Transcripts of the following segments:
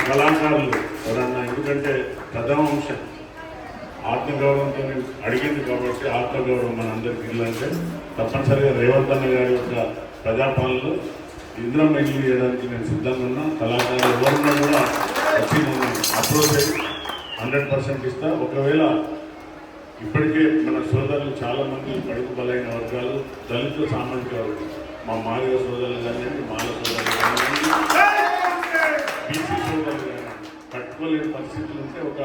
కళాకారులు ఎవరన్నా, ఎందుకంటే ప్రథమ అంశం ఆత్మగౌరవంతో అడిగింది కాబట్టి ఆత్మగౌరవం మన అందరికీ ఇల్లంటే తప్పనిసరిగా రేవంత్ అన్న గారి యొక్క ప్రజాపాలనలో ఇంద్రమ్మ ఇల్లు చేయడానికి నేను సిద్ధంగా ఉన్నా. కళాకారులు ఎవరున్నా కూడా వచ్చి నేను అప్రోచ్ అయ్యి 100% ఇస్తా. ఒకవేళ ఇప్పటికే మన సోదరులు చాలామంది కడుపు బలైన వర్గాలు, దళిత సామాజిక వర్గం, మా మాదిగ సోదరులు కానివ్వండి, మాల సోదరులు కానివ్వండి, బీసీ సోదరులు కానివ్వండి, కట్టుకోలేని పరిస్థితులు ఉంటే ఒక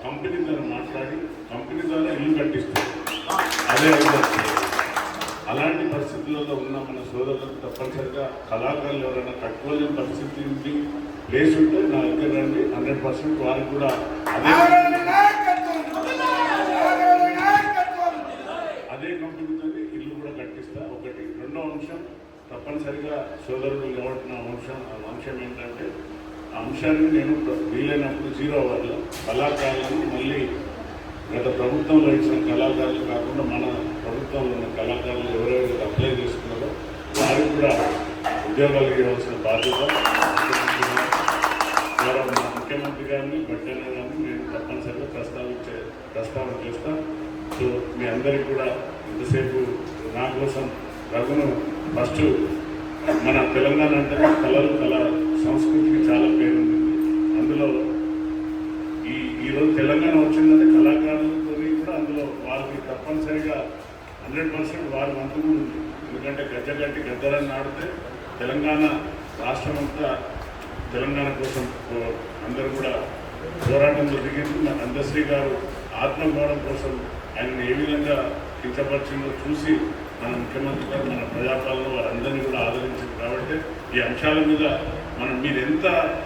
కంపెనీతో మాట్లాడి కంపెనీ ద్వారా ఇల్లు కట్టిస్తారు. అదే అలాంటి పరిస్థితులలో ఉన్న మన సోదరులకు తప్పనిసరిగా కళాకారులు ఎవరైనా కట్టుకోలేని పరిస్థితి ఉండి ప్లేస్ ఉంటే నా దగ్గర రండి. 100% వారికి కూడా అదే కంపెనీతో ఇల్లు కూడా కట్టిస్తా. ఒకటి. రెండో అంశం తప్పనిసరిగా సోదరుడు లేవట్టిన అంశం ఏంటంటే ఆ అంశాన్ని నేను వీలైనప్పుడు 0 అవర్లో కళాకారులను మళ్ళీ గత ప్రభుత్వంలో ఇచ్చిన కళాకారులు కాకుండా మన ప్రభుత్వంలో ఉన్న కళాకారులు ఎవరెవరైతే అప్లై చేసుకున్నారో వారికి కూడా ఉద్యోగాలు ఇవ్వాల్సిన బాధ్యత మా ముఖ్యమంత్రి గారిని బట్టన గారిని నేను తప్పనిసరిగా ప్రస్తావన చేస్తాను. సో మీ అందరికీ కూడా ఇంతసేపు నా కోసం రఘును ఫస్ట్ మన తెలంగాణ అంటే కళ సంస్కృతికి చాలా పేరు ఉంది. అందులో ఈరోజు తెలంగాణ వచ్చిందంటే కళాకారులతో కూడా అందులో వాళ్ళకి తప్పనిసరిగా 100% వారి వంతు కూడా ఉంది. ఎందుకంటే గజ్జగట్టి గద్దరాన్ని ఆడితే తెలంగాణ రాష్ట్రం అంతా తెలంగాణ కోసం అందరూ కూడా పోరాటంలో దిగింది. మన అందశ్రీ గారు ఆత్మగౌరవం కోసం ఆయనను ఏ విధంగా కించపరిచిందో చూసి మన ముఖ్యమంత్రి గారు మన ప్రజాపాలన వారందరినీ కూడా ఆదరించింది. కాబట్టి ఈ అంశాల మీద మీరు ఎంత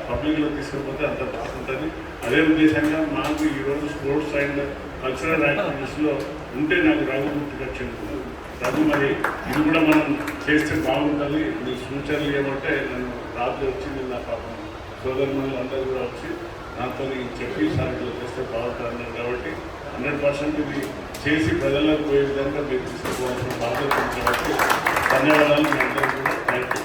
పబ్లిక్లో తీసుకుపోతే అంత బాగుంటుంది. అదే ఉద్దేశంగా మాకు ఈరోజు స్పోర్ట్స్ అండ్ కల్చరల్ యాక్టివిటీస్లో ఉంటే నాకు రఘు గుర్తుగా చెందుతున్నారు. రఘు మరి ఇది కూడా మనం చేస్తే బాగుంటుంది, మీ సూచనలు ఏమంటే నన్ను రాత్రి వచ్చింది నా పాపం సోదరులు అందరూ కూడా వచ్చి నాతో చెప్పి సార్లు చేస్తే బాగుంటుంది అన్నారు. కాబట్టి 100% ఇది చేసి ప్రజలకు పోయే విధంగా మీరు తీసుకోవాల్సిన బాధ్యత ఉంది. కాబట్టి ధన్యవాదాలు మీ అందరూ కూడా. Thank you.